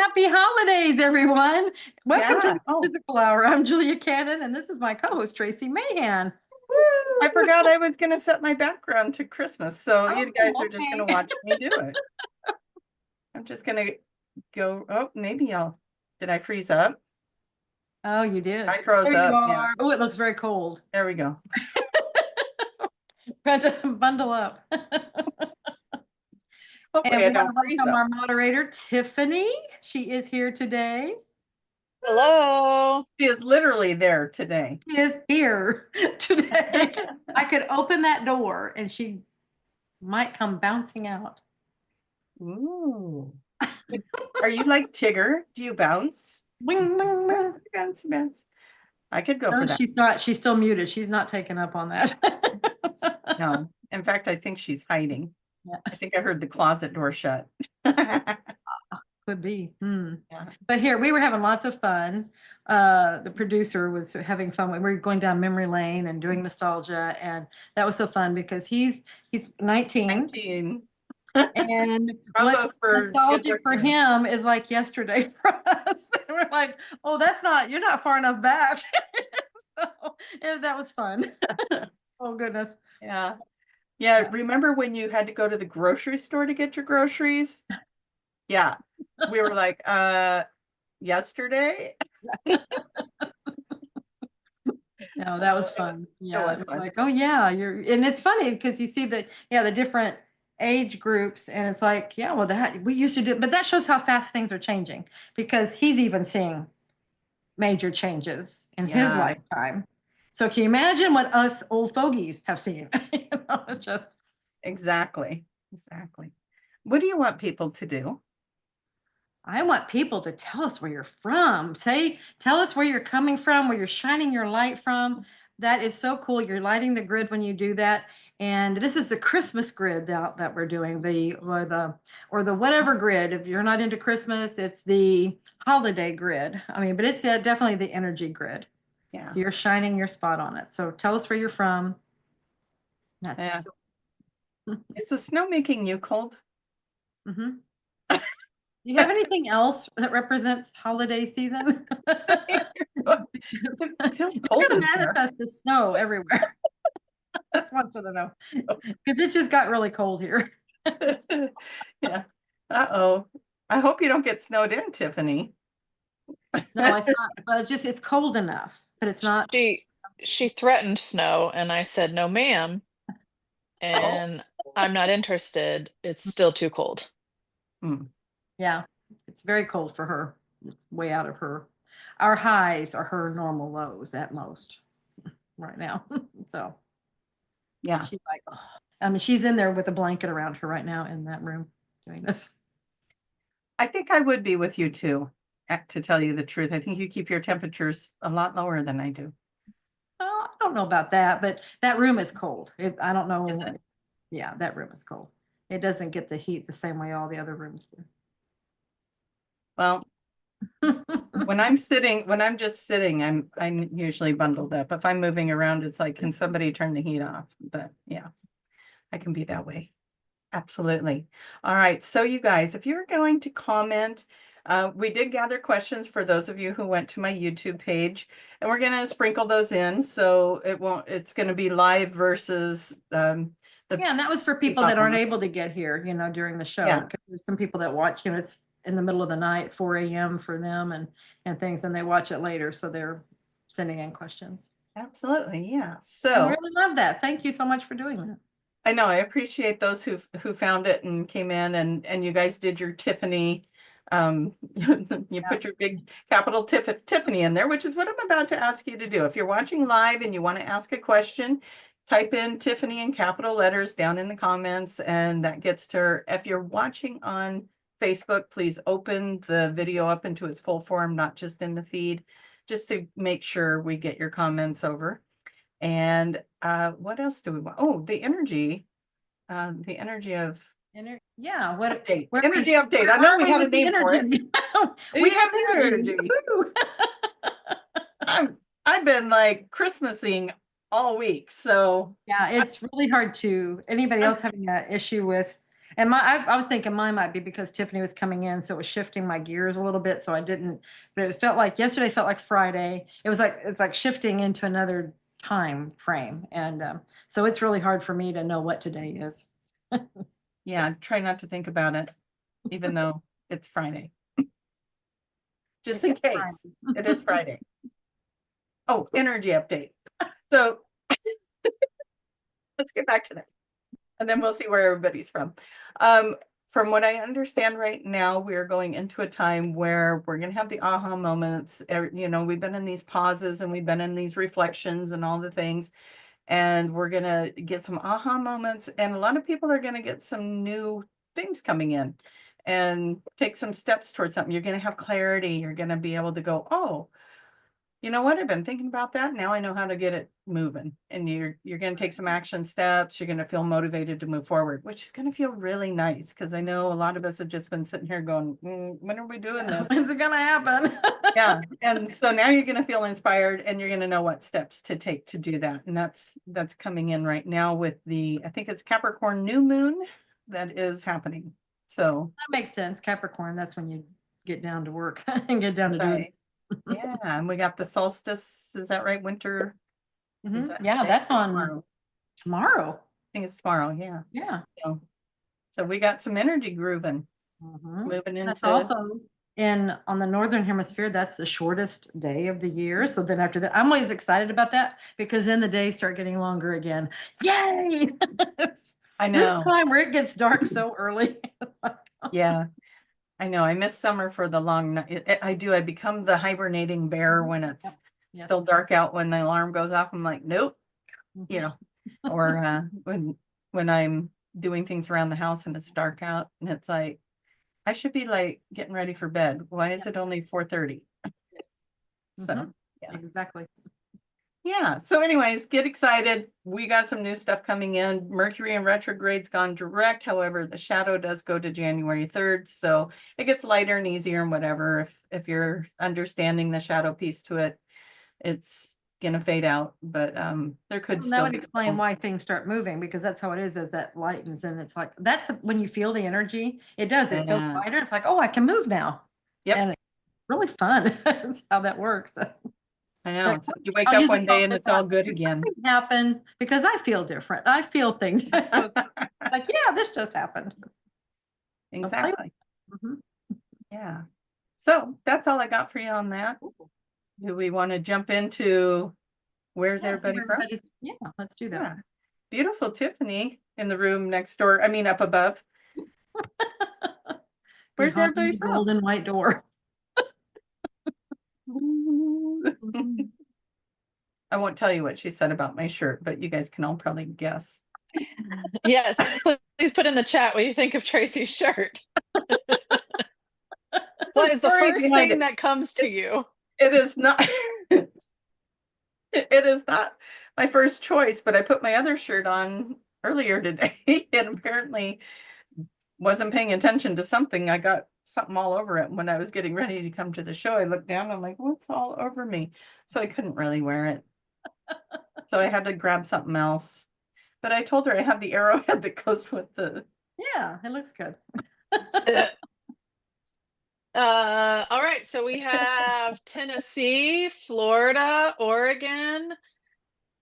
Happy holidays, everyone. Welcome to Yeah. the Oh, Physical Hour. I'm Julia Cannon, and this is my co-host, Tracy Mahan. I Woo! forgot I was going to set my background to Christmas. So you guys Oh, are just going to okay. watch me do it. I'm just going to go. Oh, maybe did I freeze up? Oh, you did. I froze There you up. Yeah. are. Oh, it looks very cold. There we go. Got to bundle up. Hopefully And I we want don't to freeze welcome up. our moderator, Tiffany. She is here today. Hello. She is literally there today. She is here today. I could open that door and she might come bouncing out. Ooh. Are you like Tigger? Do you bounce? Wing, wing, wing. Bounce, bounce. I could go No, for that. she's not. She's still muted. She's not taking up on that. No. In fact, I think she's hiding. Yeah, I think I heard the closet door shut. could be. Yeah. But here we were having lots of fun. The producer was having fun. We were going down memory lane and doing nostalgia, and that was so fun because he's 19, 19. and Bravo what's for good nostalgic for working. him is like yesterday for us. And we're like, oh, you're not far enough back. So that was fun. Oh goodness. Yeah. Yeah. Remember when you had to go to the grocery store to get your groceries? Yeah. We were like, yesterday. No, that was fun. Yeah, was it was fun. like, oh yeah, and it's funny because you see the different age groups, and it's like, yeah, well, that we used to do, but that shows how fast things are changing because he's even seeing major changes in his Yeah, lifetime. So can you imagine what us old fogies have seen? It's just, exactly. Exactly. What do you want people to do? I want people to tell us where you're from. Tell us where you're coming from, where you're shining your light from. That is so cool. You're lighting the grid when you do that. And this is the Christmas grid that we're doing, the whatever grid. If you're not into Christmas, it's the holiday grid. I mean, but it's definitely the energy grid. Yeah. So you're shining your spot on it. So tell us where you're from. Yeah. That's Is the snow making you cold? Mhm. Do you have anything else that represents holiday season? It feels You're cold gonna in here. manifest the snow everywhere. Just want you to know. Because it just got really cold here. Yeah. Uh-oh. I hope you don't get snowed in, Tiffany. No, it's not, but it's cold enough, but it's not. She she threatened snow and I said, "No, ma'am." Oh. And I'm not interested. It's still too cold. Hmm. Yeah, it's very cold for her. It's way out of her. Our highs are her normal lows at most right now. So Yeah. she's like, oh. I mean, she's in there with a blanket around her right now in that room doing this. I think I would be with you too, to tell you the truth. I think you keep your temperatures a lot lower than I do. Oh, I don't know about that, but that room is cold. I don't Is know. it? Yeah, that room is cold. It doesn't get the heat the same way all the other rooms Well, do. when I'm just sitting, I'm usually bundled up. If I'm moving around, it's like, can somebody turn the heat off? But yeah, I can be that way. Absolutely. All right. So you guys, if you're going to comment, we did gather questions for those of you who went to my YouTube page, and we're going to sprinkle those in. So it's going to be live versus Yeah, and that was for people that aren't able to get here, during the show. Yeah. 'Cause there's some people that watch, it's in the middle of the night, 4 a.m. for them and things, and they watch it later. So they're sending in questions. Absolutely. Yeah. I So really love that. Thank you so much for doing that. I know I appreciate those who found it and came in, and you guys did your Tiffany. You put your big capital Tiffany in there, which is what I'm about to ask you to do. If you're watching live and you want to ask a question, type in Tiffany in capital letters down in the comments, and that gets to her. If you're watching on Facebook, please open the video up into its full form, not just in the feed, just to make sure we get your comments over. And what else do we want? Oh, the energy of Yeah, update. where Energy update. where I know are we we have a with the name for it. energy? We We have have the energy. energy. Woo-hoo. I've been like Christmasing all week, so Yeah, it's really hard to anybody else having an issue with, And I was thinking mine might be because Tiffany was coming in, so it was shifting my gears a little bit. So I didn't, but it felt like yesterday felt like Friday. It's like shifting into another time frame. And so it's really hard for me to know what today is. Yeah, try not to think about it, even though it's Friday. Just in It's case, Friday. it is Friday. Oh, energy update. So let's get back to that. And then we'll see where everybody's from. From what I understand right now, we're going into a time where we're going to have the aha moments. You know, we've been in these pauses and we've been in these reflections and all the things. And we're going to get some aha moments. And a lot of people are going to get some new things coming in and take some steps towards something. You're going to have clarity. You're going to be able to go, oh, you know what? I've been thinking about that. Now I know how to get it moving. And you're going to take some action steps. You're going to feel motivated to move forward, which is going to feel really nice because I know a lot of us have just been sitting here going, when are we doing this? When's it gonna happen? Yeah. And so now you're going to feel inspired and you're going to know what steps to take to do that. And that's coming in right now with I think it's Capricorn new moon that is happening. So That makes sense. Capricorn, that's when you get down to work and get down to doing. right. Yeah. And we got the solstice. Is that right? Winter. Is that Yeah, today that's or on tomorrow? tomorrow. I think it's tomorrow. Yeah. Yeah. So we got some energy grooving, Mhm. moving That's into, also on the northern hemisphere, that's the shortest day of the year. So then after that, I'm always excited about that because then the days start getting longer again. Yay! I This know. time where it gets dark so early. Yeah, I know. I miss summer for the long night. I do. I become the hibernating bear when it's Yep. still Yes. dark out. When the alarm goes off, I'm like, nope, you know, or when I'm doing things around the house and it's dark out and it's like, I should be like getting ready for bed. Why is it only 4:30? Yes. So, Mhm. yeah. Exactly. Yeah. So anyways, get excited. We got some new stuff coming in. Mercury in retrograde's gone direct. However, the shadow does go to January 3rd. So it gets lighter and easier and whatever. If you're understanding the shadow piece to it, it's gonna fade out. But there could Well, that still would be explain why things start moving because that's how it is as that lightens and it's like that's when you feel the energy. It does. It feels Yeah. lighter. It's like, oh, I can move now. Yep. And it's really fun. That's how that works. I know. But So you wake I'll up usually one call day and this it's all out. good Did again. something happen because I feel different. I feel things. So it's like, yeah, this just happened. Exactly. Mhm. Yeah. So that's all I got for you on that. Do we want to jump into where's Yeah, see everybody where from? yeah, let's do that. Yeah. Beautiful Tiffany in the room next door. I mean, up above. Where's Behind everybody the from? golden white door. Mhm. I won't tell you what she said about my shirt, but you guys can all probably guess. Yes, please put in the chat what you think of Tracy's shirt. There's What a is the story first behind thing it. that comes to you? It is not it is not my first choice, but I put my other shirt on earlier today and apparently wasn't paying attention to something. I got something all over it. When I was getting ready to come to the show, I looked down, I'm like, what's all over me? So I couldn't really wear it. So I had to grab something else. But I told her I have the arrowhead that goes with the. Yeah, it looks good. All right, so we have Tennessee, Florida, Oregon,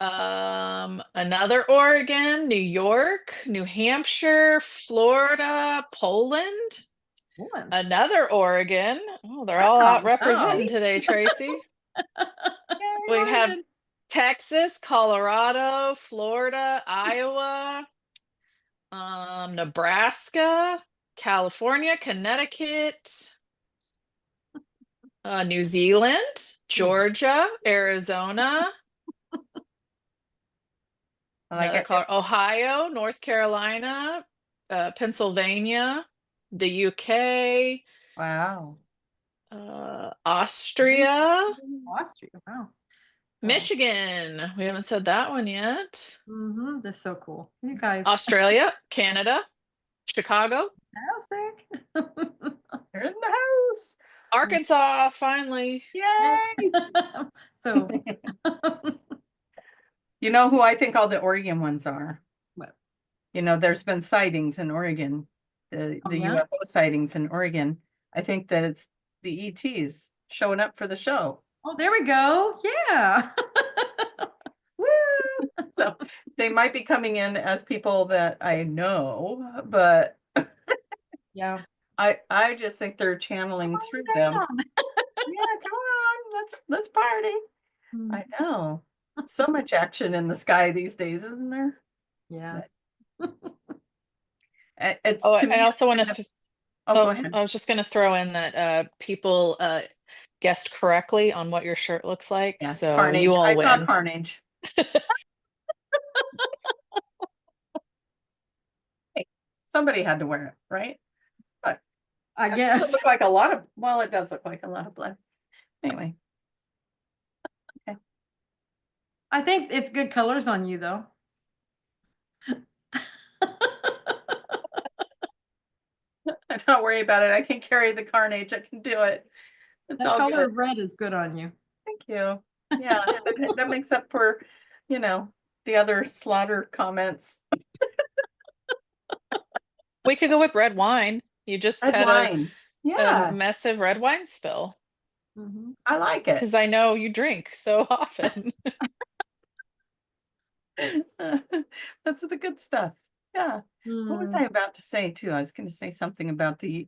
another Oregon, New York, New Hampshire, Florida, Poland, One. another Oregon. Oh, they're all out Wow. representing today, Tracy. We have Oregon. Texas, Colorado, Florida, Iowa, Nebraska, California, Connecticut, New Zealand, Georgia, Arizona, Like it. Ohio, North Carolina, Pennsylvania, the UK, Wow. Austria, Austria. Wow. Michigan. We haven't said that one yet. Mm-hmm. That's so cool. You guys. Australia, Canada, Chicago, Fantastic. They're in the house. Arkansas, finally. Yay. So You know who I think all the Oregon ones are? what? You know, there's been sightings in Oregon the Oh, yeah? UFO sightings in Oregon. I think that it's the ETs showing up for the show. Oh, there we go. Yeah. Woo! So they might be coming in as people that I know, but Yeah. I just think they're channeling through them. Yeah, come on, let's party. Mm. I know. So much action in the sky these days, isn't there? Yeah. It's Oh, to I me. also want It's kind to. of- oh, go ahead. I was just going to throw in that people guessed correctly on what your shirt looks like, Yeah, so Carnage. you all I saw win. Carnage. Hey, somebody had to wear it, right? But I it guess. doesn't look like a lot of, well, it does look like a lot of blood. Anyway, I think it's good colors on you, though. don't worry about it. I can carry the Carnage. I can do it. It's That all color good. of red is good on you. Thank you. Yeah, that makes up for, the other slaughter comments. We could go with red wine. You just Red had wine. a Yeah, massive red wine spill, Mhm. I like it. because I know you drink so often. That's the good stuff. Yeah. What was Mm. I about to say too? I was going to say something about the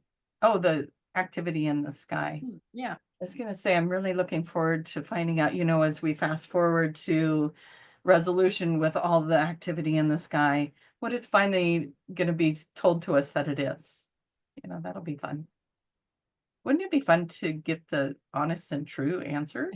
activity in the sky. Yeah. I was going to say, I'm really looking forward to finding out, as we fast forward to resolution with all the activity in the sky, what it's finally going to be told to us that it is. That'll be fun. Wouldn't it be fun to get the honest and true answer?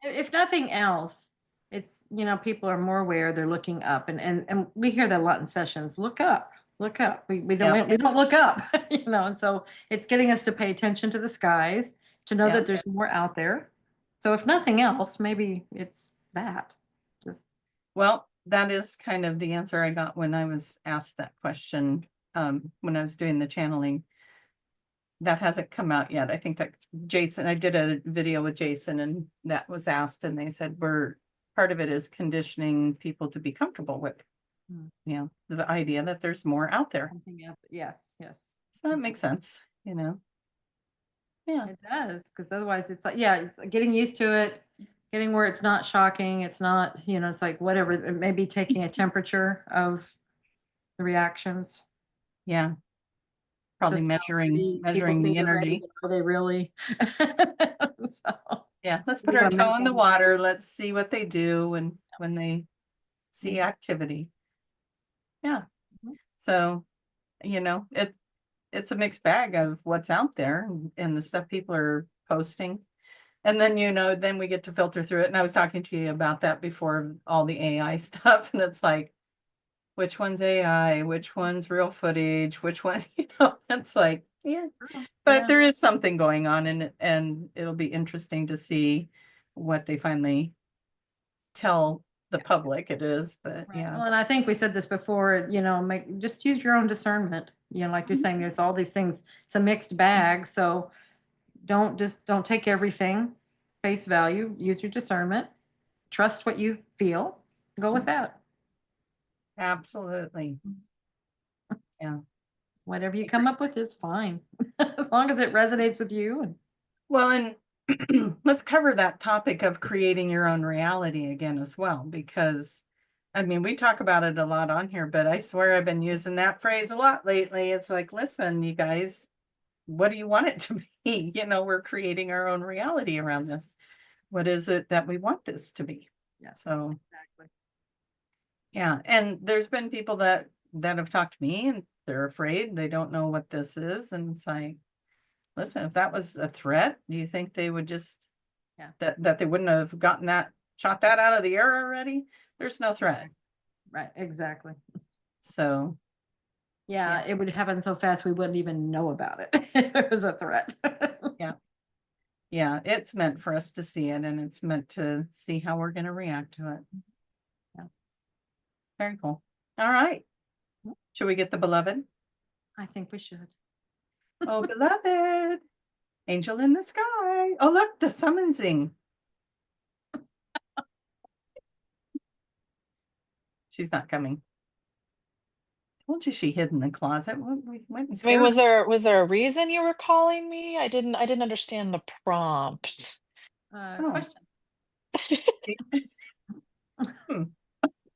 If nothing else, it's, people are more aware, they're looking up, and we hear that a lot in sessions. Look up, look up. We don't Yeah. we don't look up, and so it's getting us to pay attention to the skies, to know Yeah. that there's more out there. So if nothing else, maybe it's that. Just Well, that is kind of the answer I got when I was asked that question, when I was doing the channeling. That hasn't come out yet. I think that I did a video with Jason and that was asked and they said part of it is conditioning people to be comfortable with, Hmm. the idea that there's more out there. something else. Yes, yes. So that makes sense, Yeah. It does, because otherwise it's like, yeah, it's getting used to it, getting where it's not shocking. It's not, it's like whatever, maybe taking a temperature of the reactions. Yeah. Probably Just how ready people measuring say the they're ready, energy. but are they really? So, Yeah, let's we put our gotta toe in the maintain- water. Let's see what they do when they see activity. Yeah. Mhm. So, it's a mixed bag of what's out there and the stuff people are posting. And then, then we get to filter through it. And I was talking to you about that before, all the AI stuff. And it's like, which one's AI, which one's real footage, which one's, it's like, yeah. But Yeah. there is something going on and it'll be interesting to see what they finally tell the public it is. But Right. yeah. Well, and I think we said this before, just use your own discernment. Like you're Mhm. saying, there's all these things. It's a mixed bag. So don't take everything face value. Use your discernment. Trust what you feel. Go with that. Absolutely. Yeah. Whatever you come up with is fine, as long as it resonates with you. And Well, and let's cover that topic of creating your own reality again as well, because I mean, we talk about it a lot on here, but I swear I've been using that phrase a lot lately. It's like, listen, you guys, what do you want it to be? We're creating our own reality around this. What is it that we want this to be? yes, So, exactly. yeah. And there's been people that have talked to me and they're afraid. They don't know what this is. And it's like, listen, if that was a threat, do you think they would just Yeah. that they wouldn't have shot that out of the air already? There's no threat. Right. Exactly. So Yeah, it would happen so fast we wouldn't even know about it. It was a threat. yeah, it's meant for us to see it and it's meant to see how we're going to react to it. Yeah. Very cool. All right. Should we get the beloved? I think we should. Oh, beloved. Angel in the sky. Oh, look, the summonsing. She's not coming. Told you she hid in the closet. We went and I mean, scared was there a reason you were calling me? I didn't understand the prompt. her. Oh, Question. hmm.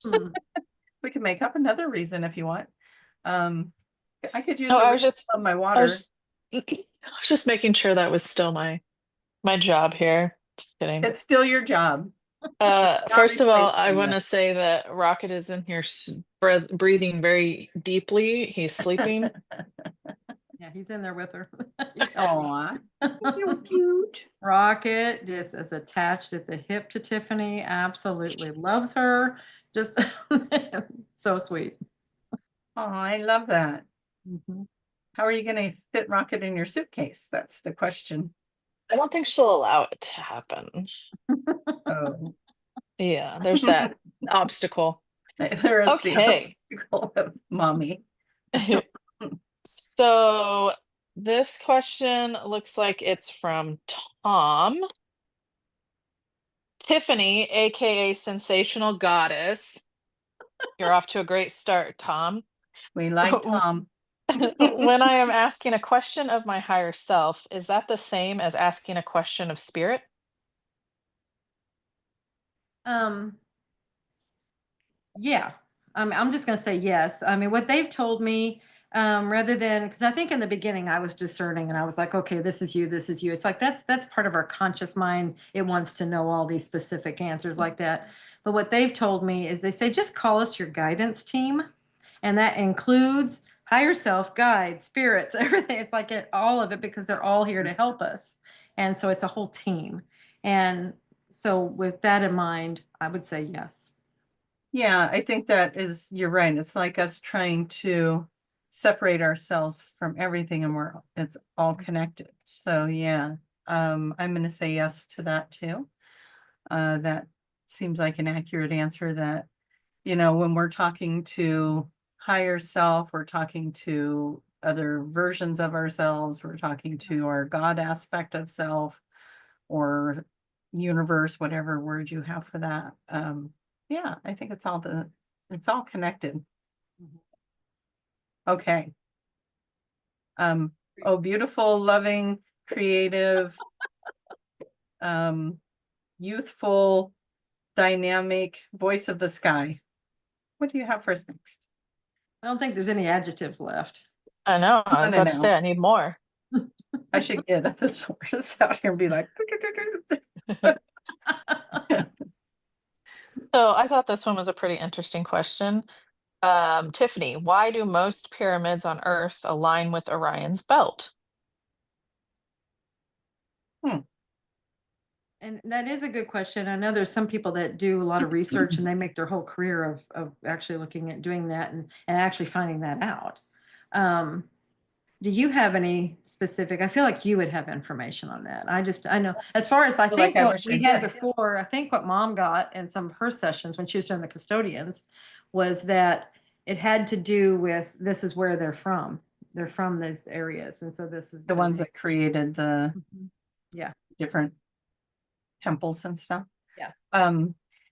Hmm. We can make up another reason if you want. I could use No, a refill of my I water. I was just making sure that was still my job here. Just kidding. It's still your job. Not First of all, I replacing want you. to say that Rocket is in here breathing very deeply. He's sleeping. Yeah, he's in there with her. Aw, you're cute. Rocket just is attached at the hip to Tiffany, absolutely loves her. Just so sweet. Oh, I love that. Mhm. How are you going to fit Rocket in your suitcase? That's the question. I don't think she'll allow it to happen. Oh, Yeah, there's that obstacle. there is the Okay. obstacle of mommy. So this question looks like it's from Tom. Tiffany, aka Sensational Goddess. You're off to a great start, Tom. We like Tom. When I am asking a question of my higher self, is that the same as asking a question of spirit? Um, yeah, I'm just gonna say yes. I mean, what they've told me, rather than, because I think in the beginning I was discerning and I was like, okay, this is you, this is you. It's like that's part of our conscious mind. It wants to know all these specific answers like that. But what they've told me is they say just call us your guidance team, and that includes higher self, guides, spirits, everything. It's like all of it because they're all here to help us, and so it's a whole team. And so with that in mind, I would say yes. Yeah, I think that is, you're right. It's like us trying to separate ourselves from everything and it's all connected. So yeah, I'm going to say yes to that too. That seems like an accurate answer that, when we're talking to higher self, we're talking to other versions of ourselves, we're talking to our God aspect of self or universe, whatever word you have for that. Yeah, I think it's all connected. Okay. Oh, beautiful, loving, creative, youthful, dynamic voice of the sky. What do you have for us next? I don't think there's any adjectives left. I know, I was No, about to say I need more. I should get a thesaurus out here and be like, So I thought this one was a pretty interesting question. Tiffany, why do most pyramids on Earth align with Orion's belt? And that is a good question. I know there's some people that do a lot of research and they make their whole career of actually looking at doing that and actually finding that out. Um, do you have any specific? I feel like you would have information on that. I know as far as I Well, like, think I what wish I we had did. before, I think what mom got in some of her sessions when she was doing the custodians was that it had to do with this is where they're from. They're from those areas. And so this is The ones that created the Mhm. Yeah. different temples and stuff. Yeah.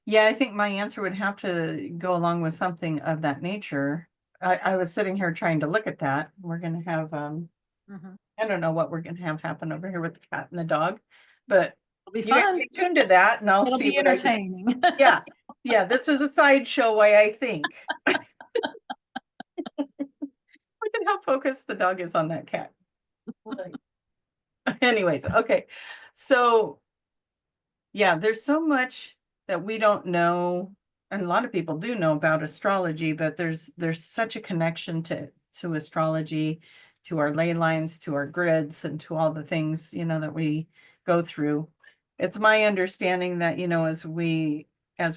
Yeah, I think my answer would have to go along with something of that nature. I was sitting here trying to look at that. We're gonna have, Mhm. I don't know what we're gonna have happen over here with the cat and the dog, but It'll be you guys fun. stay tuned to that and I'll It'll see be what I can. entertaining. Yeah, yeah, this is a sideshow way I think. Look at how focused the dog is on that cat. Like, anyways, okay. So yeah, there's so much that we don't know, and a lot of people do know about astrology, but there's such a connection to astrology, to our ley lines, to our grids, and to all the things, that we go through. It's my understanding that, as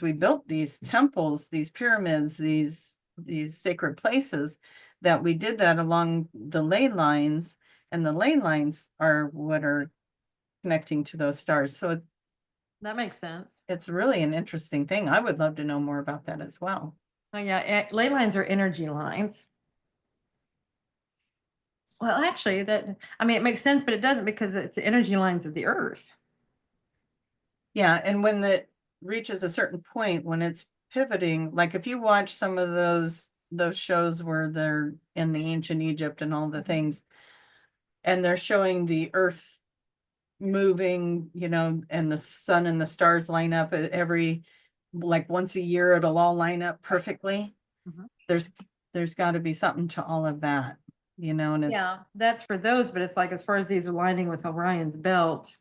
we built these temples, these pyramids, these sacred places, that we did that along the ley lines, and the ley lines are what are connecting to those stars. So That makes sense. it's really an interesting thing. I would love to know more about that as well. Oh yeah, ley lines are energy lines. Well, actually, it makes sense, but it doesn't because it's the energy lines of the earth. Yeah, and when it reaches a certain point, when it's pivoting, like if you watch some of those those shows where they're in the ancient Egypt and all the things, and they're showing the earth moving, you know, and the sun and the stars line up at every, like once a year, it'll all line up perfectly. Mhm. There's got to be something to all of that, you know, and Yeah, it's, that's for those, but it's like, as far as these aligning with Orion's belt,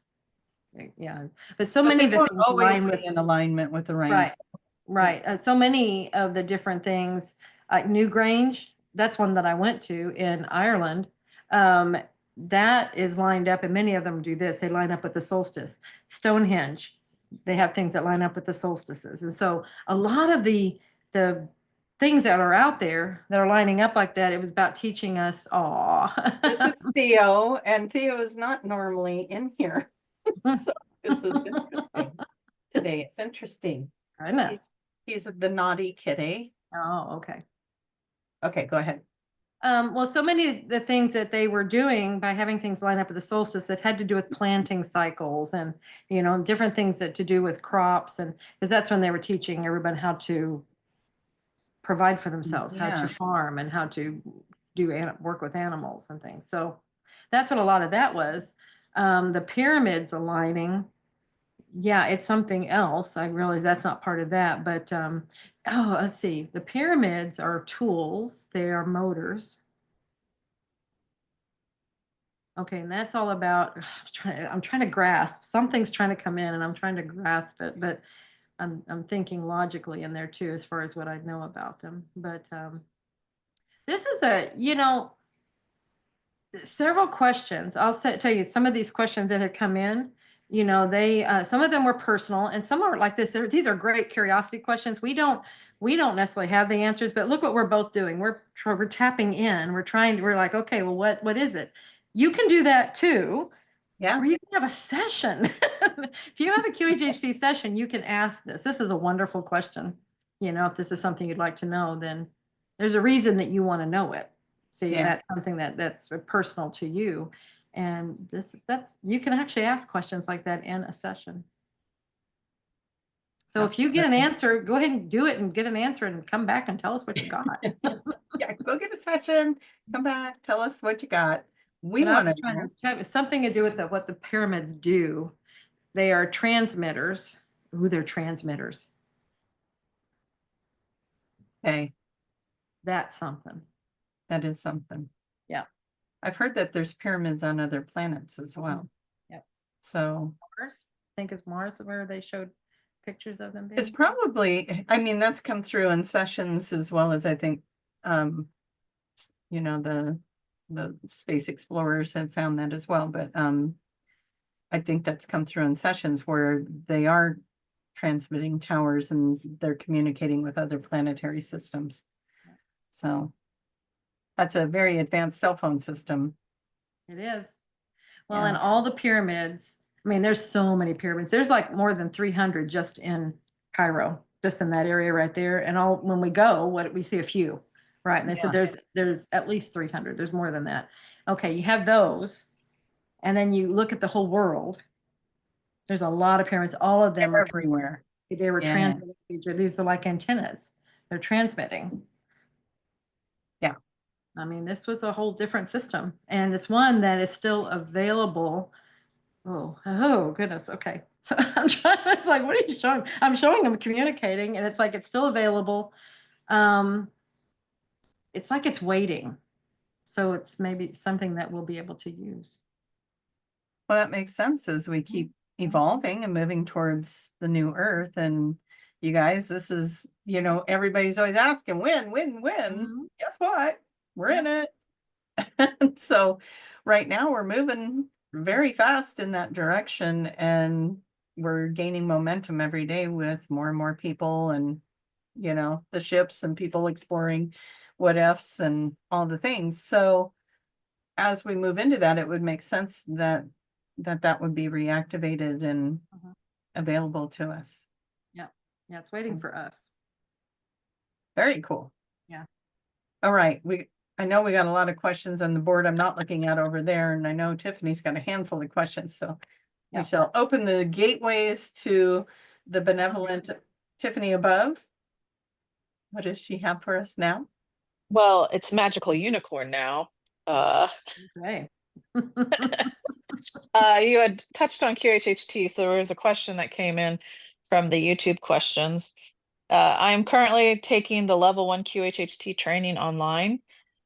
yeah, but so but many they of the won't things always align be with, in alignment with the right, rains. right. So many of the different things, like Newgrange, that's one that I went to in Ireland. Um, that is lined up, and many of them do this. They line up with the solstice. Stonehenge, they have things that line up with the solstices, and so a lot of the things that are out there that are lining up like that, it was about teaching us. This is Theo, and Theo is not normally in here. So this is interesting. Today it's interesting. Goodness. He's the naughty kitty. Oh, okay. Okay, go ahead. Well, so many of the things that they were doing by having things line up with the solstice, that had to do with planting cycles and, different things that to do with crops. And because that's when they were teaching everybody how to provide for themselves, how Yeah. to farm and how to work with animals and things. So that's what a lot of that was. The pyramids aligning. Yeah, it's something else. I realize that's not part of that, but let's see. The pyramids are tools, they are motors. Okay, and that's all about, I'm trying to grasp. Something's trying to come in and I'm trying to grasp it, but I'm thinking logically in there too, as far as what I know about them. But this is several questions. Tell you some of these questions that had come in. They some of them were personal, and some are like this. These are great curiosity questions. We don't necessarily have the answers, but look what we're both doing. We're tapping in. We're like, okay, well, what is it? You can do that too. Yeah. Or you can have a session. If you have a QHHD session, you can ask this. This is a wonderful question. If this is something you'd like to know, then there's a reason that you want to know it. See, Yeah. that's something that's personal to you. And that's you can actually ask questions like that in a session. So if you get an answer, go ahead and do it and get an answer and come back and tell us what you got. Yeah, go get a session, come back, tell us what you got. We But I want was to trying know. to tell you something to do with what the pyramids do. They are transmitters. Ooh, they're transmitters. Okay, That's something. that is something. Yeah. I've heard that there's pyramids on other planets as well. Yep. So Mars, I think is Mars where they showed pictures of them being. it's probably, I mean, that's come through in sessions as well as I think, the space explorers have found that as well, but I think that's come through in sessions where they are transmitting towers and they're communicating with other planetary systems. So that's a very advanced cell phone system. It is. Well, Yeah. and all the pyramids, I mean, there's so many pyramids. There's like more than 300 just in Cairo, just in that area right there. And when we go, we see a few, right? And they said there's at least 300. There's more than that. Okay, you have those. And then you look at the whole world. There's a lot of pyramids. All of them are Everywhere. They were Yeah. transmitting. These are like antennas. They're transmitting. Yeah. I mean, this was a whole different system, and it's one that is still available. Oh goodness. Okay. So I'm trying, it's like, what are you showing? I'm showing them communicating, and it's like it's still available. It's like it's waiting. So it's maybe something that we'll be able to use. Well, that makes sense as we keep evolving and moving towards the new Earth. And you guys, this is, everybody's always asking when. Mhm. Guess what? We're in it. And so right now we're moving very fast in that direction, and we're gaining momentum every day with more and more people and, the ships and people exploring what ifs and all the things. So as we move into that, it would make sense that would be reactivated and Mhm. available to us. Yeah. It's waiting for us. Very cool. Yeah. All right. I know we got a lot of questions on the board I'm not looking at over there, and I know Tiffany's got a handful of questions, so Yeah. we shall open the gateways to the benevolent Tiffany above. What does she have for us now? Well, it's magical unicorn now. Uh, Okay. you had touched on QHHT, so there was a question that came in from the YouTube questions. I am currently taking the level 1 QHHT training online.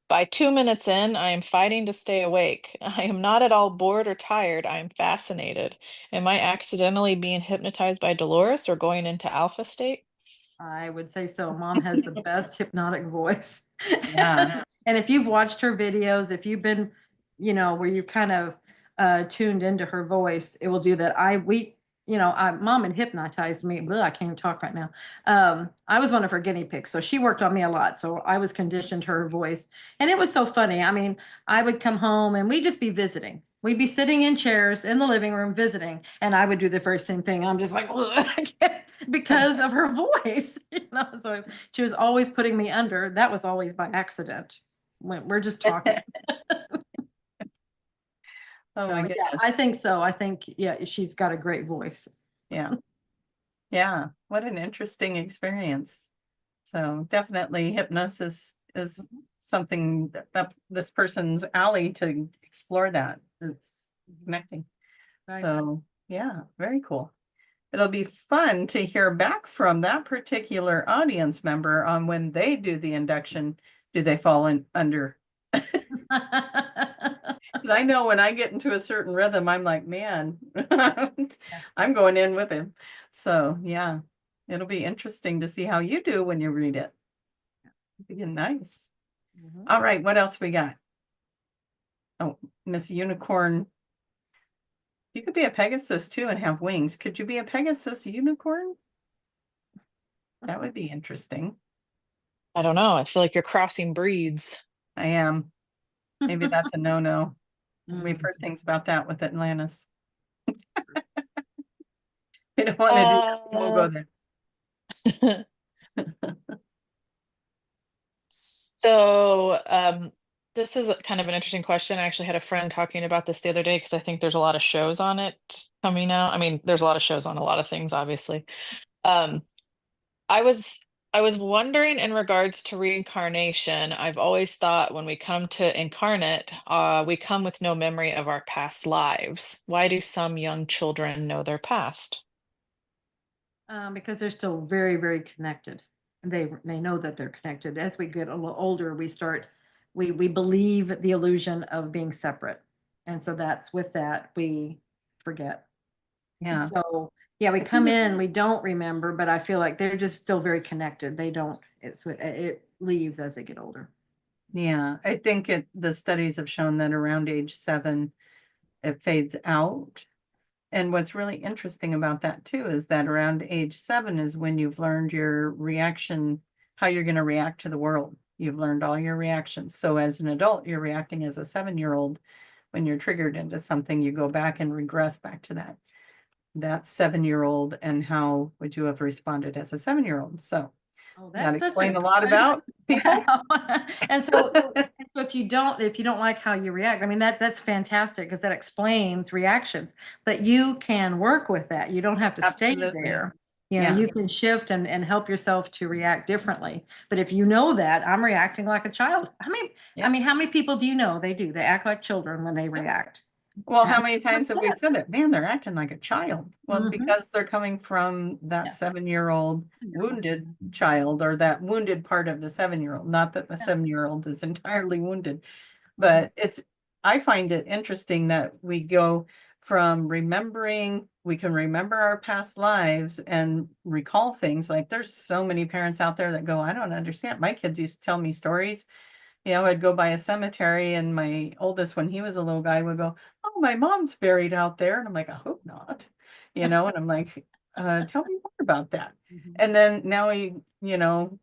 By 2 minutes in, I am fighting to stay awake. I am not at all bored or tired. I am fascinated. Am I accidentally being hypnotized by Dolores or going into alpha state? I would say so. Mom has the best hypnotic voice. Yeah. And if you've watched her videos, if you've been, where you kind of tuned into her voice, it will do that. Mom had hypnotized me. Ugh, I can't even talk right now. I was one of her guinea pigs, so she worked on me a lot. So I was conditioned to her voice, and it was so funny. I mean, I would come home and we'd just be visiting. We'd be sitting in chairs in the living room visiting, and I would do the very same thing. I'm just like, because of her voice, So she was always putting me under. That was always by accident. We're just talking. Oh my Yeah, goodness. I think so. I think, yeah, she's got a great voice. Yeah. Yeah. What an interesting experience. So definitely hypnosis is something that this person's alley to explore that. It's connecting. Right. So yeah, very cool. It'll be fun to hear back from that particular audience member on when they do the induction. Do they fall in under? 'Cause I know when I get into a certain rhythm, I'm like, man, I'm going in with him. So yeah, it'll be interesting to see how you do when you read it. It'll be nice. Mhm. All right, what else we got? Oh, Miss Unicorn. You could be a Pegasus too and have wings. Could you be a Pegasus unicorn? That would be interesting. I don't know. I feel like you're crossing breeds. I am. Maybe that's a no-no. We've Mm. heard things about that with Atlantis. We don't want to do that. We won't go there. So, this is kind of an interesting question. I actually had a friend talking about this the other day because I think there's a lot of shows on it coming out. I mean, there's a lot of shows on a lot of things, obviously. Um, I was I was wondering in regards to reincarnation. I've always thought when we come to incarnate, we come with no memory of our past lives. Why do some young children know their past? Because they're still very, very connected. They know that they're connected. As we get a little older, we believe the illusion of being separate. And so that's with that we forget. Yeah. So yeah, we come in, we don't remember, but I feel like they're just still very connected. They don't, it leaves as they get older. Yeah, I think the studies have shown that around age 7, it fades out. And what's really interesting about that too is that around age 7 is when you've learned your reaction, how you're going to react to the world. You've learned all your reactions. So as an adult, you're reacting as a 7-year-old. When you're triggered into something, you go back and regress back to that 7-year-old and how would you have responded as a 7-year-old. So Oh, that that's such explain a a lot good about people. And so if you don't like how you react, I mean, that's fantastic because that explains reactions, but you can work with that. You don't have to stay Absolutely. there. Yeah. You can shift and help yourself to react differently. But if you know that I'm reacting like a child, Yeah. I mean, how many people do you know they do? They act like children when they react. Well, That how many makes more times have we said sense. that? Man, they're acting like a child. Well, Mhm. because they're coming from that Yeah. 7-year-old wounded child or that wounded part of the 7-year-old. Not that the Yeah. 7-year-old is entirely wounded, Mhm. but I find it interesting that we go from we can remember our past lives and recall things. Like there's so many parents out there that go, I don't understand. My kids used to tell me stories. I'd go by a cemetery and my oldest, when he was a little guy, would go, oh, my mom's buried out there. And I'm like, I hope not, and I'm like, tell me more about that. Mhm. And then now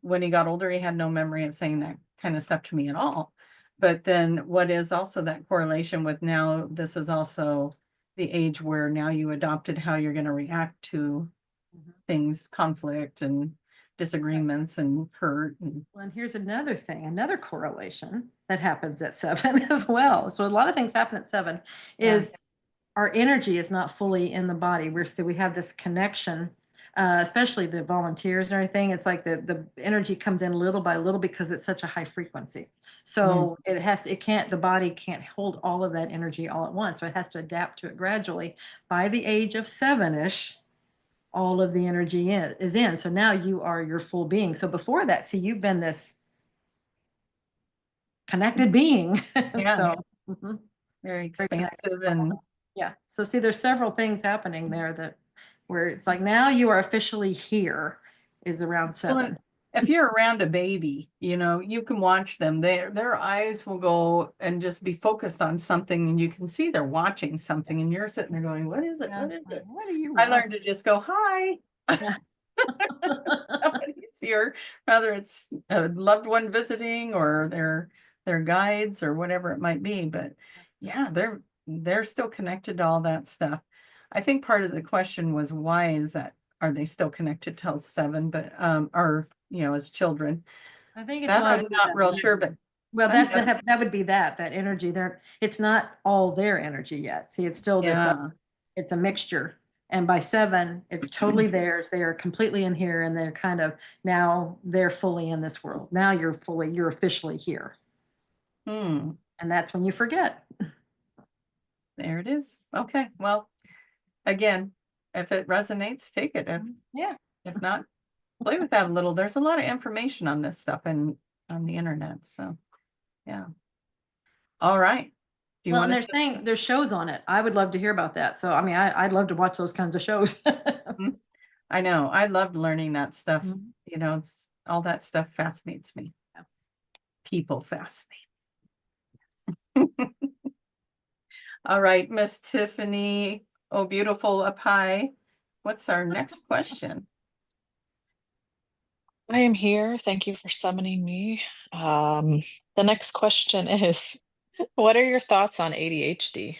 when he got older, he had no memory of saying that kind of stuff to me at all. But then what is also that correlation with now, this is also the age where now you adopted how you're going to react to Mhm. things, conflict and disagreements and hurt. And Well, and here's another thing, another correlation that happens at 7 as well. So a lot of things happen at 7 Yeah. is our energy is not fully in the body. So we have this connection especially the volunteers and everything. It's like the energy comes in little by little because it's such a high frequency. So the body can't hold all of that energy all at once. So it has to adapt to it gradually. By the age of 7-ish, all of the energy is in. So now you are your full being. So before that, see, you've been this connected being. Yeah. So mhm, Very very connected. expansive and Yeah. So see, there's several things happening there that where it's like now you are officially here is around well, 7. if you're around a baby, you know, you can watch them. Their eyes will go and just be focused on something, and you can see they're watching something, and you're sitting there going, "What is it? Yeah. What is it?" What do you I want? learned to just go, "Hi." Yeah. Somebody's here, whether it's a loved one visiting or their guides or whatever it might be. But yeah, they're still connected to all that stuff. I think part of the question was why is that? Are they still connected till 7? But or you know, as children, I think it's a that lot I'm of not real sure. But well, I'm that would be that energy there. It's not all their energy yet. See, it's still this, yeah. it's a mixture. And by 7, it's totally theirs. They are completely in here and they're kind of now they're fully in this world. Now you're officially here. Hmm. And that's when you forget. There it is. Okay. Well, again, if it resonates, take it. Yeah. If not, play with that a little. There's a lot of information on this stuff and on the internet. So yeah. All right. Do you Well, and want they're to? saying there's shows on it. I would love to hear about that. So, I mean, I'd love to watch those kinds of shows. I know. I loved learning that stuff. Mhm. You know, it's all that stuff fascinates me. Yeah. People fascinate. All right, Miss Tiffany. Oh, beautiful up high. What's our next question? I am here. Thank you for summoning me. The next question is, what are your thoughts on ADHD?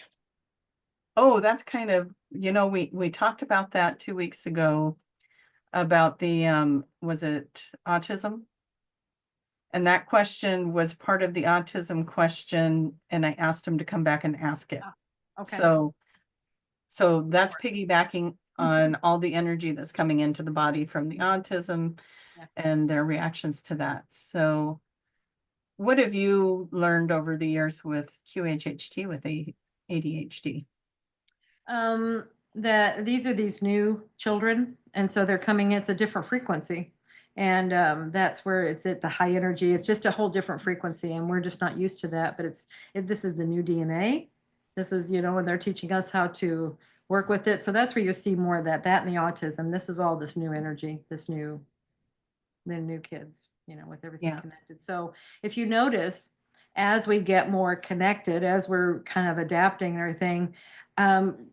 Oh, that's kind of, you know, we talked about that 2 weeks ago about the was it autism? And that question was part of the autism question, and I asked him to come back and ask it. Okay. So that's piggybacking on all the energy that's coming into the body from the autism Yeah. and their reactions to that. So what have you learned over the years with QHHT with ADHD? That these are these new children, and so they're coming in, it's a different frequency. And that's where it's at the high energy. It's just a whole different frequency, and we're just not used to that. But this is the new DNA. This is, and they're teaching us how to work with it. So that's where you see more of that and the autism. This is all this new energy, the new kids, with everything Yeah. connected. So if you notice, as we get more connected, as we're kind of adapting and everything,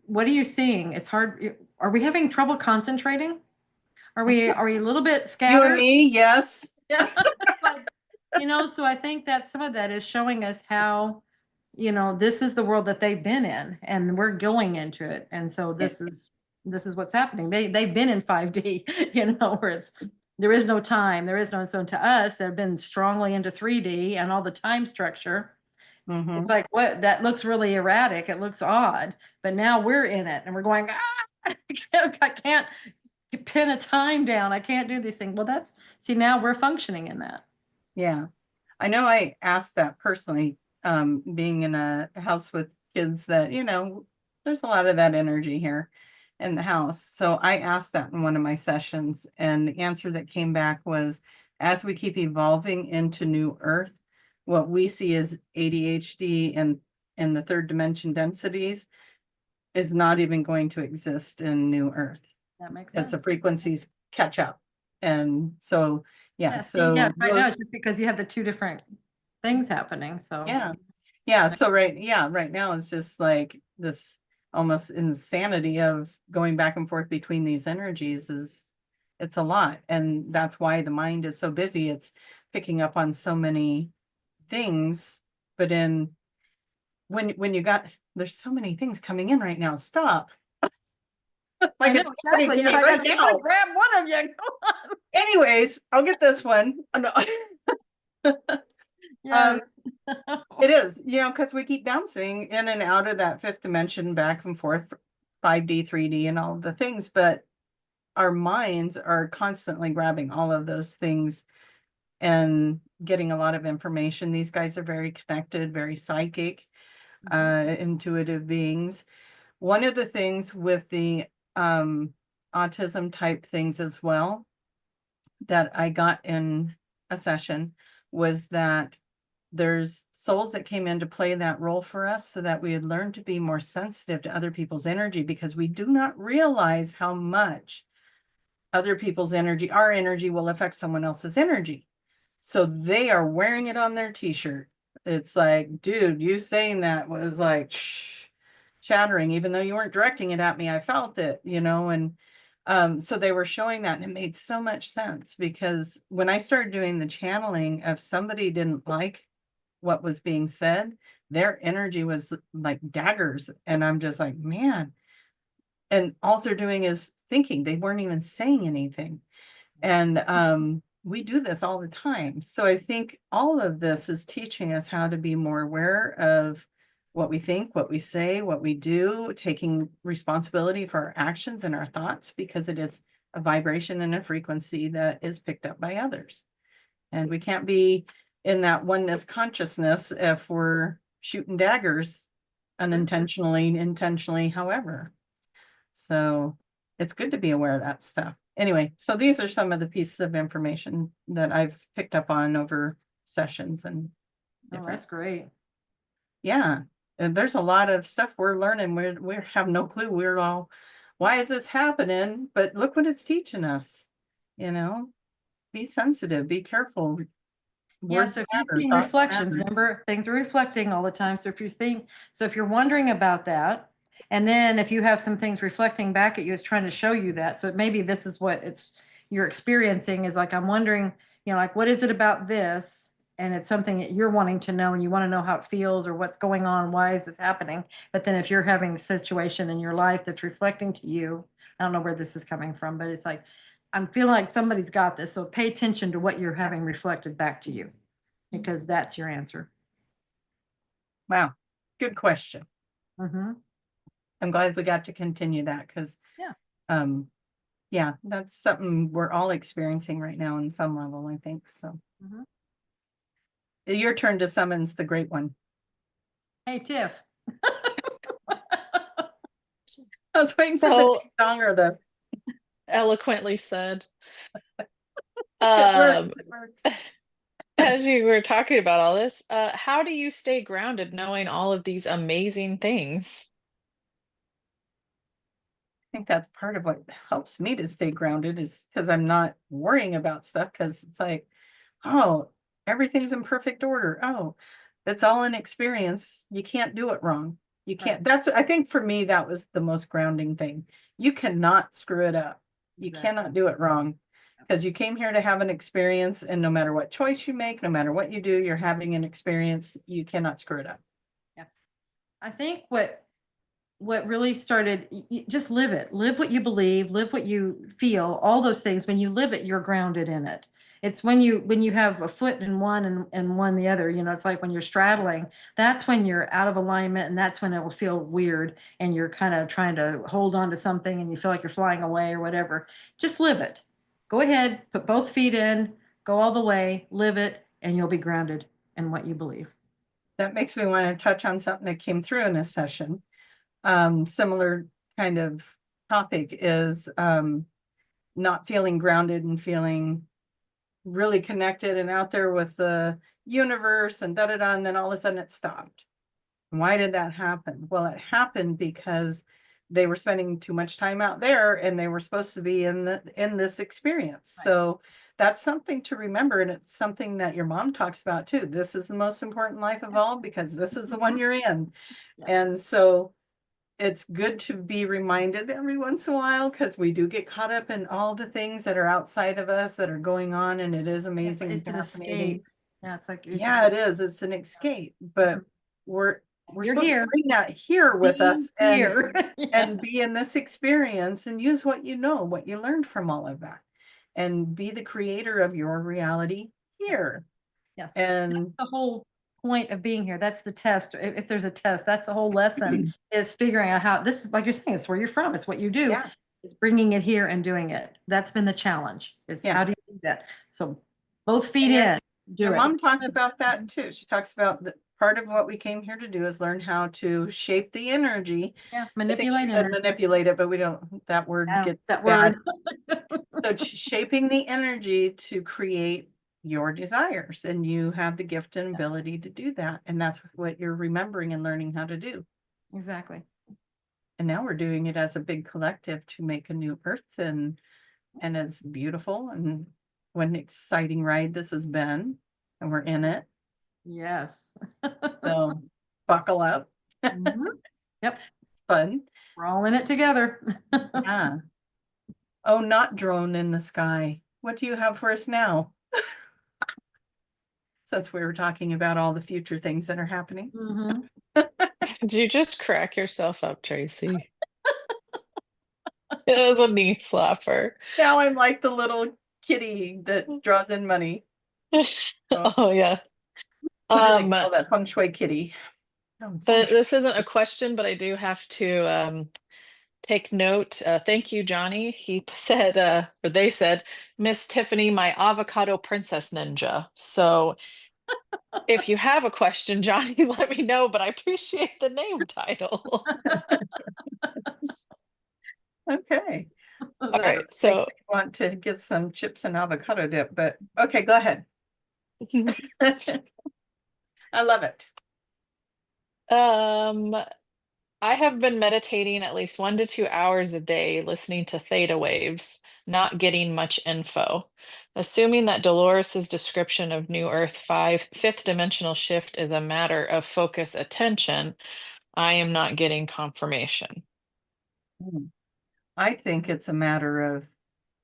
what are you seeing? It's hard. Are we having trouble concentrating? Are we a little bit You and scattered? me, yes. Yeah. Like, so I think that some of that is showing us how, this is the world that they've been in and we're going into it. And so this is what's happening. They've been in 5D, where there is no time, there is no, so to us, they've been strongly into 3D and all the time structure. Mhm. It's like, what, that looks really erratic. It looks odd, but now we're in it and we're going, I can't pin a time down. I can't do these things. Well, see, now we're functioning in that. Yeah. I know I asked that personally, being in a house with kids that, there's a lot of that energy here in the house. So I asked that in one of my sessions, and the answer that came back was, as we keep evolving into new Earth, what we see as ADHD and the third dimension densities is not even going to exist in new Earth That makes as the sense. frequencies catch up. And so, yeah, Yeah, see, yeah, so right now those, it's just because you have the two different things happening, so. yeah. Yeah, so right now it's just like this almost insanity of going back and forth between these energies it's a lot. And that's why the mind is so busy. It's picking up on so many things, but when you there's so many things coming in right now. Stop. I Like know, it's happening exactly. to me I right got you, now. grab one of you. Come on. Anyways, I'll get this one. Oh, no. Yeah. It is, because we keep bouncing in and out of that fifth dimension, back and forth, 5D, 3D, and all of the things. But our minds are constantly grabbing all of those things and getting a lot of information. These guys are very connected, very psychic, intuitive beings. One of the things with the autism type things as well that I got in a session was that there's souls that came in to play that role for us so that we would learn to be more sensitive to other people's energy, because we do not realize how much other people's energy, our energy, will affect someone else's energy. So they are wearing it on their t-shirt. It's like, dude, you saying that was like shattering, even though you weren't directing it at me, I felt it, you know. And so they were showing that, and it made so much sense, because when I started doing the channeling, if somebody didn't like what was being said, their energy was like daggers. And I'm just like, man. And all they're doing is thinking. They weren't even saying anything. And we do this all the time. So I think all of this is teaching us how to be more aware of what we think, what we say, what we do, taking responsibility for our actions and our thoughts, because it is a vibration and a frequency that is picked up by others. And we can't be in that oneness consciousness if we're shooting daggers unintentionally, intentionally, however. So it's good to be aware of that stuff. Anyway, so these are some of the pieces of information that I've picked up on over sessions and Oh, that's great. yeah. And there's a lot of stuff we're learning. We have no clue. We're all, why is this happening? But look what it's teaching us. You know, be sensitive, be careful. Yeah, Words so if you're matter, seeing thoughts reflections, matter. remember, things are reflecting all the time. So if you're wondering about that, and then if you have some things reflecting back at you, it's trying to show you that. So maybe this is what you're experiencing, is like, I'm wondering, like, what is it about this? And it's something that you're wanting to know, and you want to know how it feels or what's going on. Why is this happening? But then if you're having a situation in your life that's reflecting to you, I don't know where this is coming from, but it's like, I'm feeling like somebody's got this. So pay attention to what you're having reflected back to you, because that's your answer. Wow. Good question. Mm-hmm. I'm glad we got to continue that, because Yeah. Yeah, that's something we're all experiencing right now on some level, I think. So Mhm. your turn to summons the great one. Hey, Tiff. I was waiting for the So ding dong or the eloquently said. it works, Um, it works. as you were talking about all this, how do you stay grounded knowing all of these amazing things? I think that's part of what helps me to stay grounded, is because I'm not worrying about stuff, because it's like, oh, everything's in perfect order. Oh, that's all an experience. You can't do it wrong. You can't. That's, I think for me, that was the most grounding thing. You cannot screw it up. You Exactly. cannot do it wrong, because you came here to have an experience, and no matter what choice you make, no matter what you do, you're having an experience. You cannot screw it up. Yeah. I think what really started, just live it. Live what you believe, live what you feel, all those things. When you live it, you're grounded in it. It's when you have a foot in one and one the other, it's like when you're straddling, that's when you're out of alignment, and that's when it will feel weird, and you're kind of trying to hold on to something and you feel like you're flying away or whatever. Just live it. Go ahead, put both feet in, go all the way, live it, and you'll be grounded in what you believe. That makes me want to touch on something that came through in a session. Similar kind of topic is not feeling grounded and feeling really connected and out there with the universe and da-da-da, and then all of a sudden it stopped. Why did that happen? Well, it happened because they were spending too much time out there, and they were supposed to be in this experience. Right. So that's something to remember, and it's something that your mom talks about too. This is the most important life of all, because this is the one you're in. Yeah. And so it's good to be reminded every once in a while, because we do get caught up in all the things that are outside of us that are going on, and it is amazing. It's an escape. Yeah, it's like Yeah, it is. It's an escape, but we're You're supposed to here. bring that here with us Be here. and be in this experience and use what you know, what you learned from all of that, and be the creator of your reality here. Yes. And That's the whole point of being here. That's the test. If there's a test, that's the whole lesson, is figuring out how, this is, like you're saying, it's where you're from. It's what you do. yeah, It's bringing it here and doing it. That's been the challenge, is Yeah. how do you do that? So both feet And in, do Your it. mom talks about that too. She talks about that part of what we came here to do is learn how to shape the energy. Yeah, I think she manipulate said energy. manipulate it, but we don't, that word Yeah, gets that bad. word. So shaping the energy to create your desires, and you have the gift and ability to do that. And that's what you're remembering and learning how to do. Exactly. And now we're doing it as a big collective to make a new earth, and it's beautiful. And what an exciting ride this has been. And we're in it. Yes. So buckle up. Mhm. Yep, It's fun. we're all in it together. Yeah. Oh, not drone in the sky. What do you have for us now? Since we were talking about all the future things that are happening. Mhm. Did you just crack yourself up, Tracy? It was a knee slapper. Now I'm like the little kitty that draws in money. Oh, Oh yeah. what do they Um, call that? Feng Shui kitty. Oh, feng shui. this isn't a question, but I do have to take note. Thank you, Johnny. He said, or they said, Miss Tiffany, my avocado princess ninja. So if you have a question, Johnny, let me know, but I appreciate the name title. Okay. All That right, makes so me want to get some chips and avocado dip, but okay, go ahead. I love it. um I have been meditating at least 1 to 2 hours a day, listening to theta waves, not getting much info. Assuming that Dolores's description of New Earth 5 fifth dimensional shift is a matter of focus attention, I am not getting confirmation. I think it's a matter of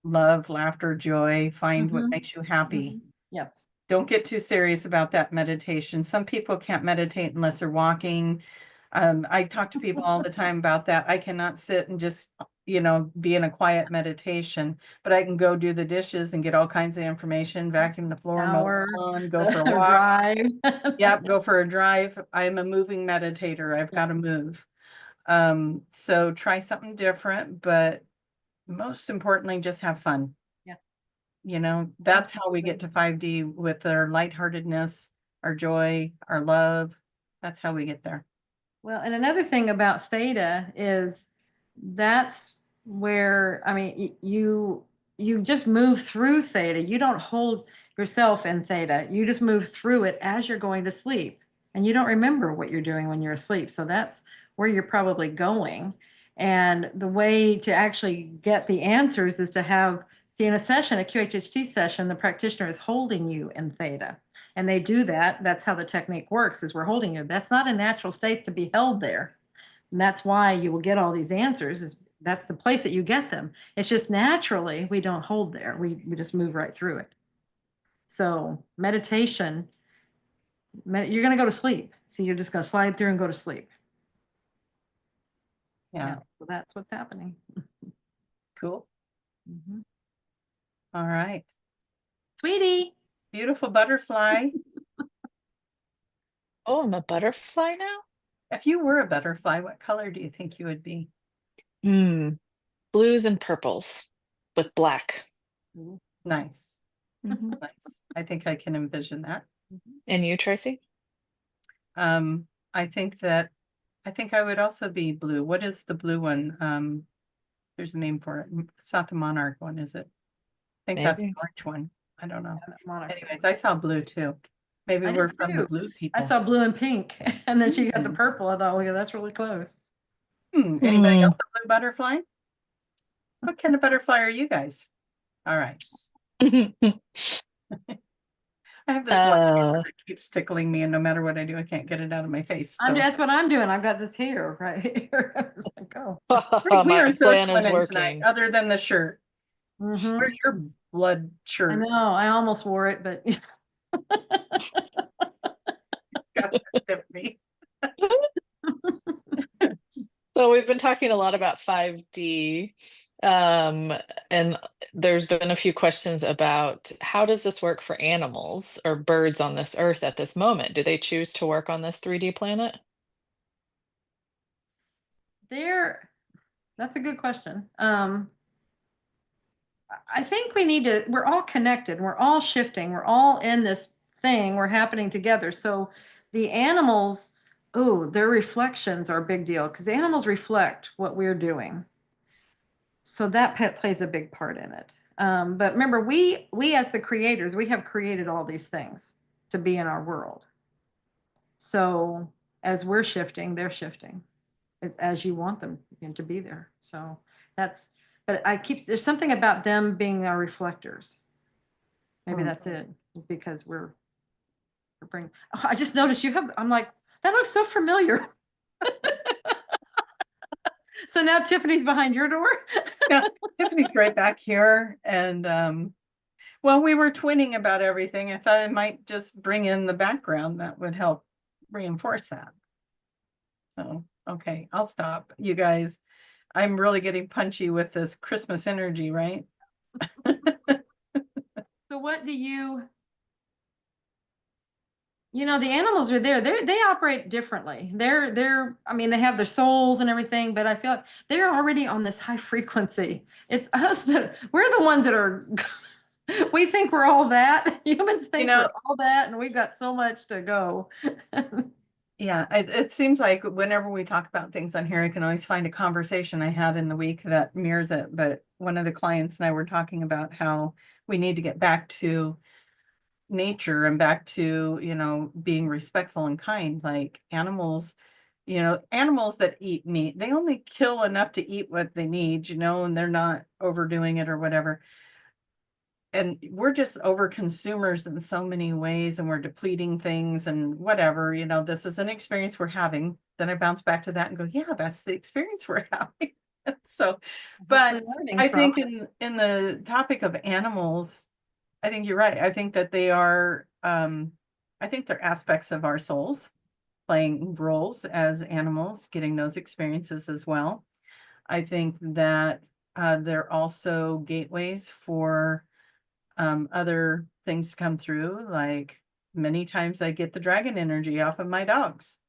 love, laughter, joy, find what Mhm. makes you happy. Mhm. Yes. Don't get too serious about that meditation. Some people can't meditate unless they're walking. I talk to people all the time about that. I cannot sit and just, be in a quiet meditation, but I can go do the dishes and get all kinds of information, vacuum the floor, mow Hour, the lawn, go for a walk. drive. Yep, go for a drive. I'm a moving meditator. I've got to move. So try something different, but most importantly, just have fun. That's how we get to 5D with our lightheartedness, our joy, our love. That's how we get there. Well, and another thing about theta is that's where, I mean, you just move through theta. You don't hold yourself in theta. You just move through it as you're going to sleep. And you don't remember what you're doing when you're asleep. So that's where you're probably going. And the way to actually get the answers is to have, see, in a session, a QHHT session, the practitioner is holding you in theta. And they do that. That's how the technique works, is we're holding you. That's not a natural state to be held there. And that's why you will get all these answers, is that's the place that you get them. It's just naturally we don't hold there. We just move right through it. So meditation, you're going to go to sleep. So you're just going to slide through and go to sleep. Yeah. So that's what's happening. Cool. Mhm. All right. Sweetie. Beautiful butterfly. Oh, I'm a butterfly now? If you were a butterfly, what color do you think you would be? Blues and purples with black. Nice. Mhm. Nice. I think I can envision that. And you, Tracy? I think I would also be blue. What is the blue one? There's a name for it. It's not the monarch one, is it? I think that's the Maybe. orange one. I don't know. Monarchs. Anyways, I saw blue too. Maybe I we're did from the too. blue I people. saw blue and pink, and then she got the Hmm. purple. I thought, oh yeah, that's really close. Anybody else a blue butterfly? What kind of butterfly are you guys? All right. I have this one hair that keeps tickling me, and no matter what I do, I can't get it out of my face. So That's what I'm doing. I've got this hair right here. It's like, oh. we are My so plan is twinning tonight, working. other than the shirt. Mhm. Where's your blood I shirt? know. I almost wore it, but Got Tiffany. So we've been talking a lot about 5D, and there's been a few questions about how does this work for animals or birds on this earth at this moment? Do they choose to work on this 3D planet? there. That's a good question. I think we're all connected. We're all shifting. We're all in this thing. We're happening together. So the animals, oh, their reflections are a big deal because the animals reflect what we're doing. So that pet plays a big part in it. But remember, we as the creators, we have created all these things to be in our world. So as we're shifting, they're shifting as you want them to be there. So that's, but there's something about them being our reflectors. Maybe that's it. It's because we're bringing, oh, I just noticed I'm like, that looks so familiar. So now Tiffany's behind your door. Yeah, Tiffany's right back here. And well, we were twinning about everything. I thought I might just bring in the background that would help reinforce that. So, okay, I'll stop. You guys, I'm really getting punchy with this Christmas energy, right? So what do the animals are there. They operate differently. I mean, they have their souls and everything, but I feel like they're already on this high frequency. It's us we're the ones that are, we think we're all that. Humans think we're all that, and we've got so much to go. Yeah, it seems like whenever we talk about things on here, I can always find a conversation I had in the week that mirrors it. But one of the clients and I were talking about how we need to get back to nature and back to, being respectful and kind, like animals, animals that eat meat, they only kill enough to eat what they need, and they're not overdoing it or whatever. And we're just over consumers in so many ways, and we're depleting things and whatever, this is an experience we're having. Then I bounce back to that and go, yeah, that's the experience we're having. So, but I think in the topic of animals, I think you're right. I think that they are, I think they're aspects of our souls playing roles as animals, getting those experiences as well. I think that they're also gateways for other things to come through. Like many times I get the dragon energy off of my dogs.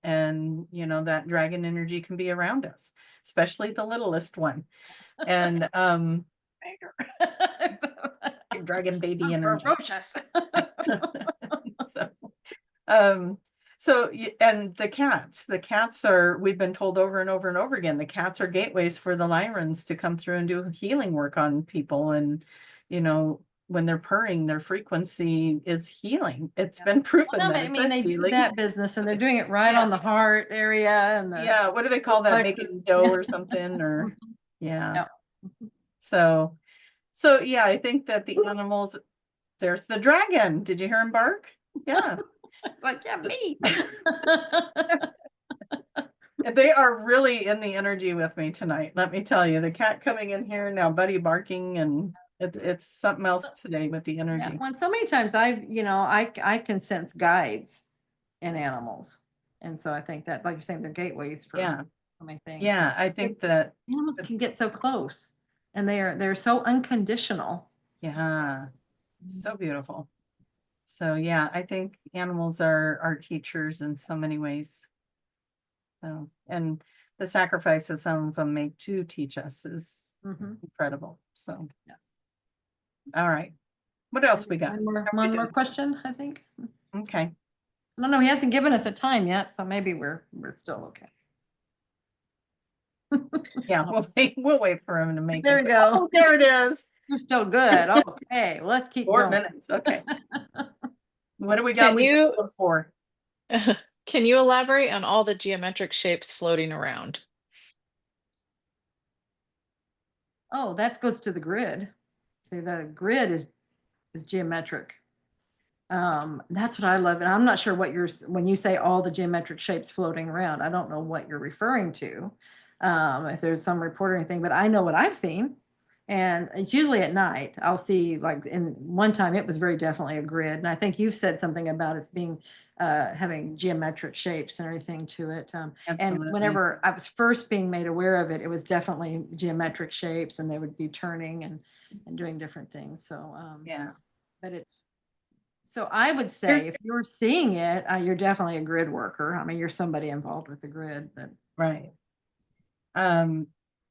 And, that dragon energy can be around us, especially the littlest one. And dragon baby energy. Ferocious. And the cats are, we've been told over and over and over again, the cats are gateways for the Lyrans to come through and do healing work on people. And, when they're purring, their frequency is healing. It's been proven that I mean, they do that business, and they're doing it right on the heart area. And what do they call that? Making dough or something, or So yeah, I think that the animals, there's the dragon. Did you hear him bark? Yeah. Like, yeah, me. They are really in the energy with me tonight. Let me tell you, the cat coming in here now, Buddy barking, and it's something else today with the energy. Yeah, well, so many times I can sense guides in animals. And so I think that, like you're saying, they're gateways for so many things. Yeah, I think that animals can get so close, and they're so unconditional. Yeah, so beautiful. So yeah, I think animals are teachers in so many ways. So, and the sacrifices some of them make to teach us is incredible. So yes. All right. What else we got? One more question, I think. Okay. I don't know. He hasn't given us a time yet, so maybe we're still okay. Yeah, we'll wait for him to make there it. We go. Oh, there it is. You're still good. Okay, well, let's keep 4 going. minutes. Okay. What do we got? Can you elaborate on all the geometric shapes floating around? Oh, that goes to the grid. See, the grid is geometric. That's what I love. And I'm not sure when you say all the geometric shapes floating around, I don't know what you're referring to. If there's some report or anything, but I know what I've seen. And it's usually at night. I'll see, like, in one time it was very definitely a grid. And I think you've said something about it being having geometric shapes and everything to it. And whenever I was first being made aware of it, it was definitely geometric shapes, and they would be turning and doing different things. So but so I would say if you're seeing it, you're definitely a grid worker. I mean, you're somebody involved with the grid. But right.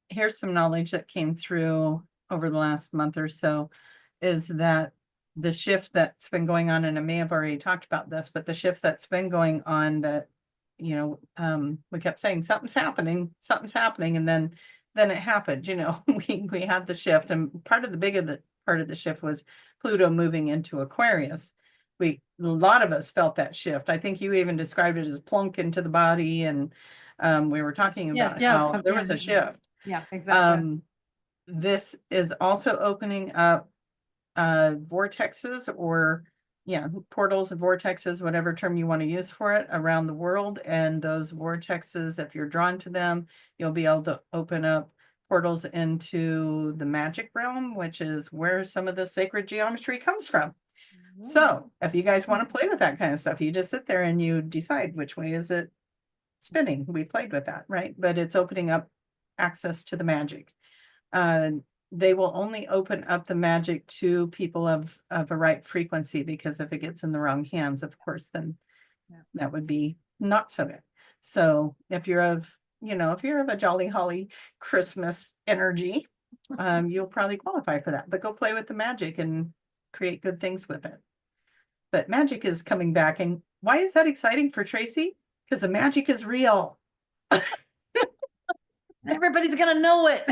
here's some knowledge that came through over the last month or so, is that the shift that's been going on, and I may have already talked about this, but the shift that's been going on that, we kept saying something's happening, and then it happened, we had the shift, and part of the shift was Pluto moving into Aquarius. A lot of us felt that shift. I think you even described it as plunk into the body, and we were talking Yes, about yeah, how there was a shift. Yeah, exactly. This is also opening up vortexes, or portals and vortexes, whatever term you want to use for it, around the world. And those vortexes, if you're drawn to them, you'll be able to open up portals into the magic realm, which is where some of the sacred geometry comes from. So if you guys want to play with that kind of stuff, you just sit there and you decide which way is it spinning. We played with that, right? But it's opening up access to the magic. They will only open up the magic to people of a right frequency, because if it gets in the wrong hands, of course, then that would be not so good. So if you're of a jolly holly Christmas energy, you'll probably qualify for that. But go play with the magic and create good things with it. But magic is coming back. And why is that exciting for Tracy? Because the magic is real. Everybody's gonna know it.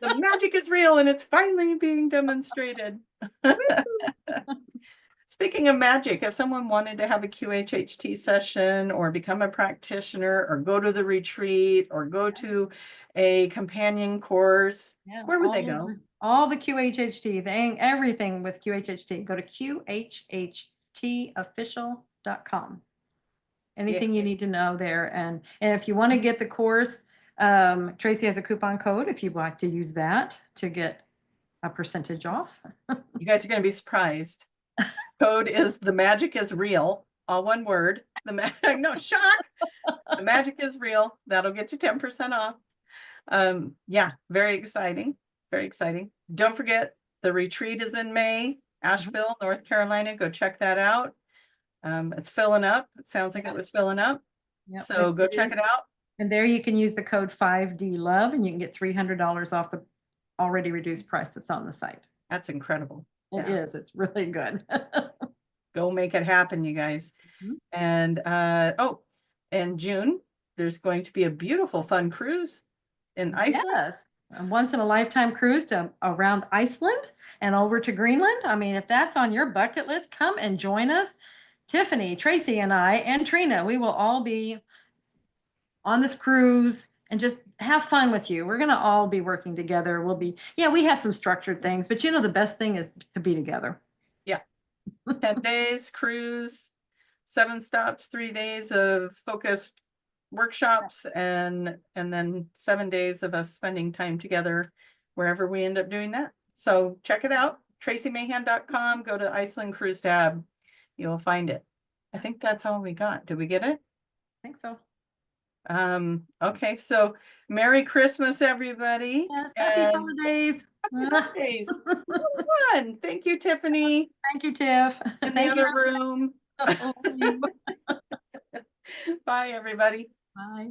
The magic is real, and it's finally being demonstrated. Speaking of magic, if someone wanted to have a QHHT session, or become a practitioner, or go to the retreat, or go to a companion course, where would they go? All the QHHT thing, everything with QHHT, go to QHHTofficial.com. Anything you need to know there. And if you want to get the course, Tracy has a coupon code if you'd like to use that to get a percentage off. You guys are going to be surprised. Code is "the magic is real," all one word. No, shock. The magic is real. That'll get you 10% off. Yeah, very exciting. Very exciting. Don't forget, the retreat is in May, Asheville, North Carolina. Go check that out. It's filling up. It sounds like it was filling up. Yep. So go check it out. And there you can use the code 5DLOVE, and you can get $300 off the already reduced price that's on the site. That's incredible. It is. It's really good. Go make it happen, you guys. And in June, there's going to be a beautiful, fun cruise in Iceland. Yes. A once in a lifetime cruise to around Iceland and over to Greenland. I mean, if that's on your bucket list, come and join us. Tiffany, Tracy, and I, and Trina, we will all be on this cruise and just have fun with you. We're going to all be working together. We have some structured things, but the best thing is to be together. Yeah. 10 days cruise, 7 stops, 3 days of focused workshops, and then 7 days of us spending time together wherever we end up doing that. So check it out. TracyMahan.com. Go to Iceland Cruise tab. You'll find it. I think that's all we got. Did we get it? I think so. Okay, so Merry Christmas, everybody. Yes, happy holidays. Happy holidays. Fun. Thank you, Tiffany. Thank you, Tiff. In the other room. Bye, everybody. Bye.